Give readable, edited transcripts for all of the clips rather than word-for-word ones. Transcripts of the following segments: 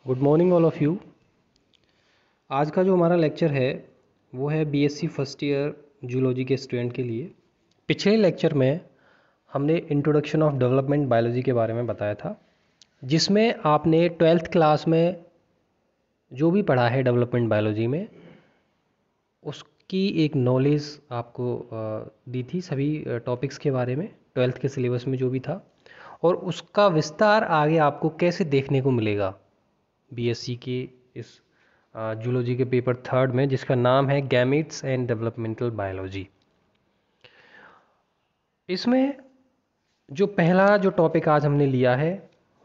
Good morning all of you. आज का जो हमारा लेक्चर है वो है बीएससी फर्स्ट ईयर जूलॉजी के स्टूडेंट के लिए। पिछले लेक्चर में हमने इंट्रोडक्शन ऑफ डेवलपमेंट बायोलॉजी के बारे में बताया था, जिसमें आपने 12th क्लास में जो भी पढ़ा है डेवलपमेंट बायोलॉजी में उसकी एक नॉलेज आपको दी थी सभी टॉपिक्स के बारे में, 12th के सिलेबस में जो भी था, और उसका विस्तार आगे आपको कैसे देखने को मिलेगा बीएससी के इस जूलॉजी के पेपर 3rd में, जिसका नाम है गैमेट्स एंड डेवलपमेंटल बायोलॉजी। इसमें जो पहला जो टॉपिक आज हमने लिया है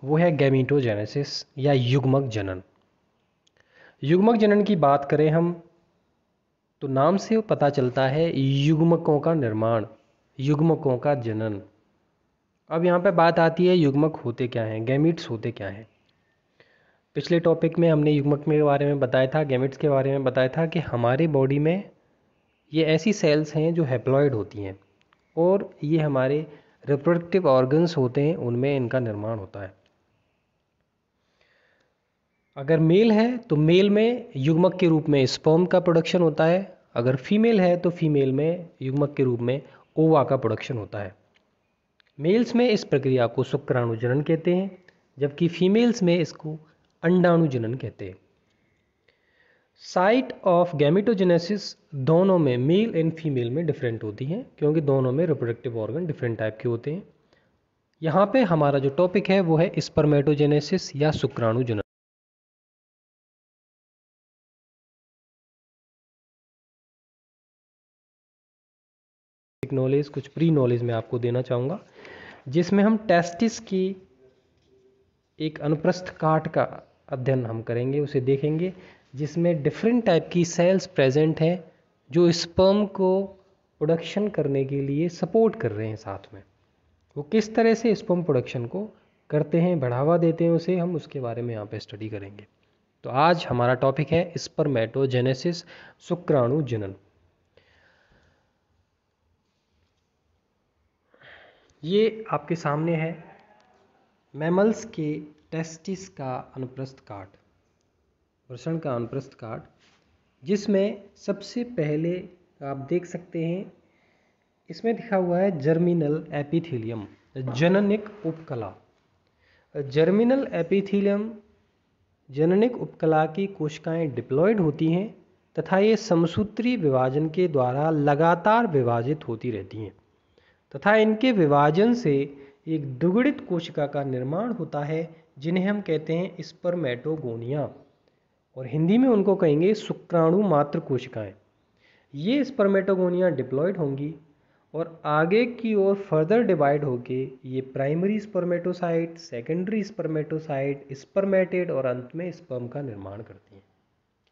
वो है गैमीटोजेनेसिस या युग्मक जनन। युग्मक जनन की बात करें हम तो नाम से पता चलता है युग्मकों का निर्माण, युग्मकों का जनन। अब यहाँ पे बात आती है युग्मक होते क्या हैं, गैमीट्स होते क्या हैं। पिछले टॉपिक में हमने युग्मक के बारे में बताया था, गैमेट्स के बारे में बताया था कि हमारे बॉडी में ये ऐसी सेल्स हैं जो हैप्लॉइड होती हैं और ये हमारे रिप्रोडक्टिव ऑर्गन्स होते हैं, उनमें इनका निर्माण होता है। अगर मेल है तो मेल में युग्मक के रूप में स्पर्म का प्रोडक्शन होता है, अगर फीमेल है तो फीमेल में युग्मक के रूप में ओवा का प्रोडक्शन होता है। मेल्स में इस प्रक्रिया को शुक्राणु जनन कहते हैं, जबकि फीमेल्स में इसको अंडाणु जनन कहते हैं। साइट ऑफ गैमेटोजेनेसिस दोनों में, मेल एंड फीमेल में डिफरेंट होती हैं, क्योंकि दोनों में रिप्रोडक्टिव ऑर्गन डिफरेंट टाइप के होते हैं। यहाँ पे हमारा जो टॉपिक है वो है स्पर्मेटोजेनेसिस या शुक्राणु जनन। नॉलेज, कुछ प्री नॉलेज में आपको देना चाहूँगा, जिसमें हम टेस्टिस की एक अनुप्रस्थ काट का अध्ययन हम करेंगे, उसे देखेंगे, जिसमें डिफरेंट टाइप की सेल्स प्रेजेंट हैं जो स्पर्म को प्रोडक्शन करने के लिए सपोर्ट कर रहे हैं। साथ में वो किस तरह से स्पर्म प्रोडक्शन को करते हैं, बढ़ावा देते हैं उसे, हम उसके बारे में यहाँ पे स्टडी करेंगे। तो आज हमारा टॉपिक है स्पर्मेटोजेनेसिस, शुक्राणु जनन। ये आपके सामने है मैमल्स के टेस्टिस का अनुप्रस्थ काट, वृषण का अनुप्रस्थ काट, जिसमें सबसे पहले आप देख सकते हैं इसमें दिखा हुआ है जर्मिनल एपिथेलियम, जननिक उपकला। जर्मिनल एपिथेलियम, जननिक उपकला की कोशिकाएं डिप्लॉयड होती हैं तथा ये समसूत्री विभाजन के द्वारा लगातार विभाजित होती रहती हैं तथा इनके विभाजन से एक दुगुणित कोशिका का निर्माण होता है, जिन्हें हम कहते हैं स्पर्मेटोगोनिया, और हिंदी में उनको कहेंगे शुक्राणु मात्र कोशिकाएं। ये स्पर्मेटोगोनिया डिप्लॉयड होंगी और आगे की ओर फर्दर डिवाइड होके ये primary spermatocyte, secondary spermatocyte, spermatid और अंत में स्पर्म का निर्माण करती हैं।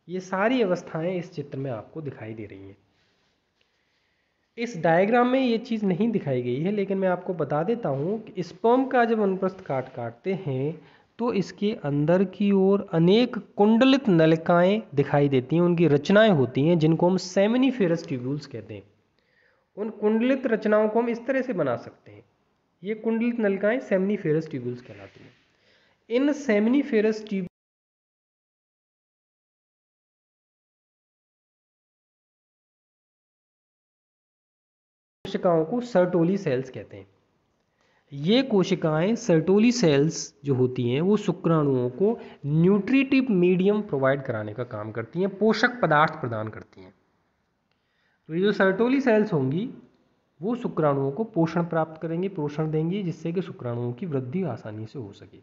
ये सारी अवस्थाएं इस चित्र में आपको दिखाई दे रही हैं। इस डायग्राम में ये चीज़ नहीं दिखाई गई है, लेकिन मैं आपको बता देता हूँ कि स्पर्म का जब अनुप्रस्थ काट काटते हैं तो इसके अंदर की ओर अनेक कुंडलित नलिकाएं दिखाई देती हैं, उनकी रचनाएं होती हैं, जिनको हम सेमिनिफेरस ट्यूब्यूल्स कहते हैं। उन कुंडलित रचनाओं को हम इस तरह से बना सकते हैं। ये कुंडलित नलिकाएं सेमिनिफेरस ट्यूब्यूल्स कहलाती हैं। इन सेमिनिफेरस ट्यूब कोशिकाओं को सर्टोली सेल्स कहते हैं। ये कोशिकाएं सर्टोली सेल्स जो होती हैं वो शुक्राणुओं को न्यूट्रिटिव मीडियम प्रोवाइड कराने का काम करती हैं, पोषक पदार्थ प्रदान करती हैं। तो ये जो सर्टोली सेल्स होंगी वो शुक्राणुओं को पोषण प्राप्त करेंगी, पोषण देंगी, जिससे कि शुक्राणुओं की वृद्धि आसानी से हो सके।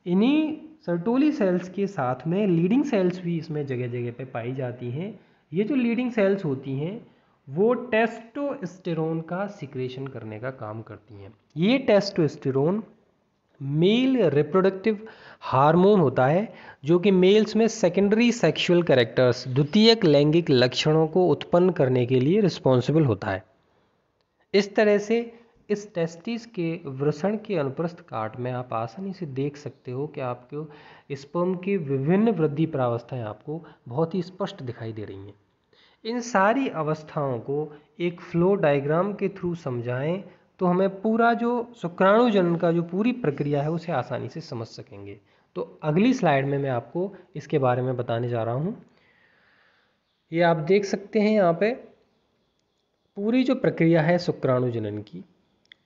इन्हीं सर्टोली सेल्स के साथ में लीडिंग सेल्स भी इसमें जगह जगह पे पाई जाती हैं। ये जो लीडिंग सेल्स होती हैं वो टेस्टोस्टेरोन का सिक्रेशन करने का काम करती हैं। ये टेस्टोस्टेरोन मेल रिप्रोडक्टिव हार्मोन होता है, जो कि मेल्स में सेकेंडरी सेक्सुअल कैरेक्टर्स, द्वितीयक लैंगिक लक्षणों को उत्पन्न करने के लिए रिस्पॉन्सिबल होता है। इस तरह से इस टेस्टिस के वृषण के अनुप्रस्थ काट में आप आसानी से देख सकते हो कि आपको स्पर्म की विभिन्न वृद्धि प्रावस्थाएं आपको बहुत ही स्पष्ट दिखाई दे रही हैं। इन सारी अवस्थाओं को एक फ्लो डायग्राम के थ्रू समझाएं तो हमें पूरा जो शुक्राणु जनन का जो पूरी प्रक्रिया है उसे आसानी से समझ सकेंगे। तो अगली स्लाइड में मैं आपको इसके बारे में बताने जा रहा हूँ। ये आप देख सकते हैं यहाँ पे पूरी जो प्रक्रिया है शुक्राणु जनन की,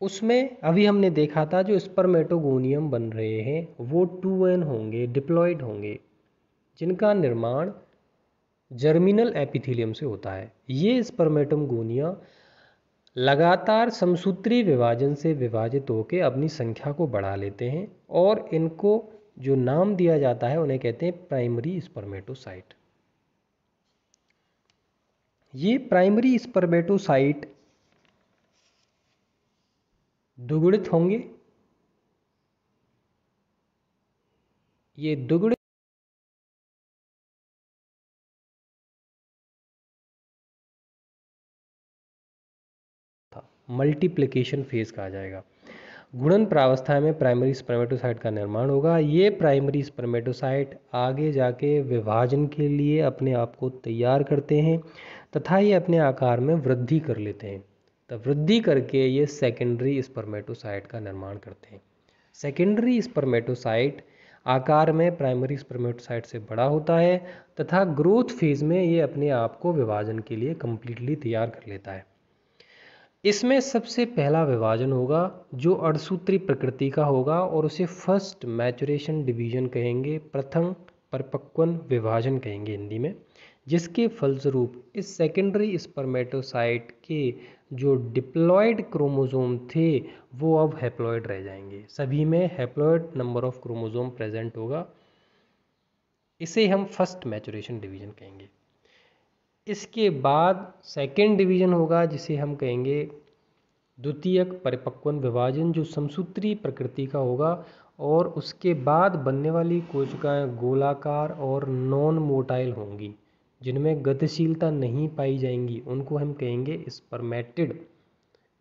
उसमें अभी हमने देखा था जो स्पर्मेटोगोनियम बन रहे हैं वो 2n होंगे, डिप्लॉइड होंगे, जिनका निर्माण जर्मिनल एपिथेलियम से होता है। ये स्पर्मेटोगोनिया लगातार समसूत्री विभाजन से विभाजित होकर अपनी संख्या को बढ़ा लेते हैं और इनको जो नाम दिया जाता है उन्हें कहते हैं प्राइमरी स्पर्मेटोसाइट। ये प्राइमरी स्पर्मेटोसाइट द्विगुणित होंगे। ये द्विगुणित मल्टीप्लिकेशन फेज कहा जाएगा। गुणन प्रावस्था में प्राइमरी स्पर्मेटोसाइट का निर्माण होगा। ये प्राइमरी स्पर्मेटोसाइट आगे जाके विभाजन के लिए अपने आप को तैयार करते हैं तथा ये अपने आकार में वृद्धि कर लेते हैं। तब वृद्धि करके ये सेकेंडरी स्पर्मेटोसाइट का निर्माण करते हैं। सेकेंडरी स्पर्मेटोसाइट आकार में प्राइमरी स्पर्मेटोसाइट से बड़ा होता है तथा ग्रोथ फेज में ये अपने आप को विभाजन के लिए कंप्लीटली तैयार कर लेता है। इसमें सबसे पहला विभाजन होगा जो अर्धसूत्री प्रकृति का होगा और उसे फर्स्ट मैचुरेशन डिवीजन कहेंगे, प्रथम परिपक्वन विभाजन कहेंगे हिंदी में, जिसके फलस्वरूप इस सेकेंडरी स्पर्मेटोसाइट के जो डिप्लॉयड क्रोमोसोम थे वो अब हैप्लॉयड रह जाएंगे। सभी में haploid number of chromosome present होगा। इसे हम फर्स्ट मैचुरेशन डिवीजन कहेंगे। इसके बाद सेकेंड डिवीजन होगा जिसे हम कहेंगे द्वितीयक परिपक्वन विभाजन, जो समसूत्री प्रकृति का होगा और उसके बाद बनने वाली कोशिकाएं गोलाकार और नॉन मोटाइल होंगी, जिनमें गतिशीलता नहीं पाई जाएंगी, उनको हम कहेंगे स्पर्मेटिड।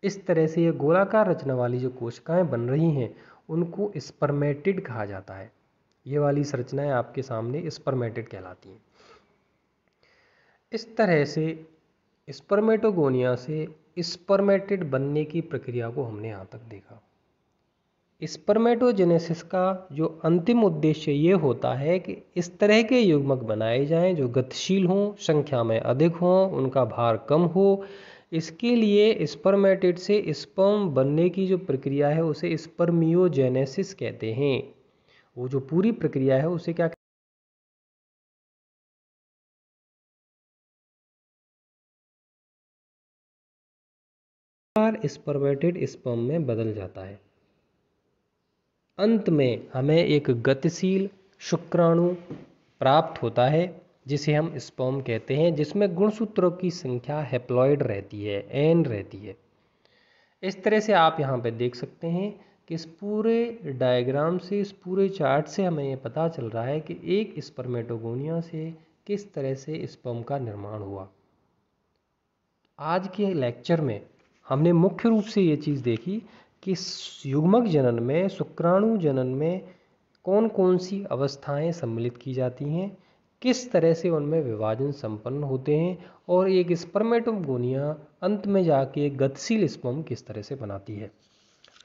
इस तरह से ये गोलाकार रचना वाली जो कोशिकाएं बन रही हैं उनको स्पर्मेटिड कहा जाता है। ये वाली संरचनाएं आपके सामने स्पर्मेटिड कहलाती हैं। इस तरह से स्पर्मेटोगोनिया से स्पर्मेटिड बनने की प्रक्रिया को हमने यहाँ तक देखा। स्पर्मेटोजेनेसिस का जो अंतिम उद्देश्य ये होता है कि इस तरह के युग्मक बनाए जाएं जो गतिशील हों, संख्या में अधिक हों, उनका भार कम हो। इसके लिए स्पर्मेटिड से स्पर्म बनने की जो प्रक्रिया है उसे स्पर्मियोजेनेसिस कहते हैं। वो जो पूरी प्रक्रिया है उसे क्या स्पर्मेटिड स्पर्म में बदल जाता है। अंत में हमें एक गतिशील शुक्राणु प्राप्त होता है जिसे हम स्पर्म कहते हैं, जिसमें गुणसूत्रों की संख्या हैप्लॉयड रहती है, n रहती है। इस तरह से आप यहाँ पे देख सकते हैं कि इस पूरे डायग्राम से, इस पूरे चार्ट से हमें ये पता चल रहा है कि एक स्पर्मेटोगोनिया से किस तरह से स्पर्म का निर्माण हुआ। आज के लेक्चर में हमने मुख्य रूप से ये चीज़ देखी कि युग्मक जनन में, शुक्राणु जनन में कौन कौन सी अवस्थाएं सम्मिलित की जाती हैं, किस तरह से उनमें विभाजन संपन्न होते हैं और एक स्पर्मेटोगोनिया अंत में जाके एक गतिशील स्पर्म किस तरह से बनाती है।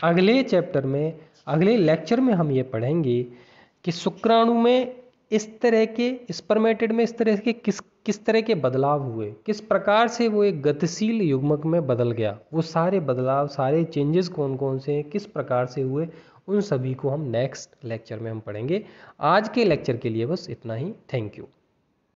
अगले चैप्टर में, अगले लेक्चर में हम ये पढ़ेंगे कि शुक्राणु में इस तरह के, स्पर्मेटिड में इस तरह के किस तरह के बदलाव हुए, किस प्रकार से वो एक गतिशील युग्मक में बदल गया, वो सारे बदलाव, सारे चेंजेस कौन कौन से हैं, किस प्रकार से हुए, उन सभी को हम नेक्स्ट लेक्चर में हम पढ़ेंगे। आज के लेक्चर के लिए बस इतना ही। Thank you.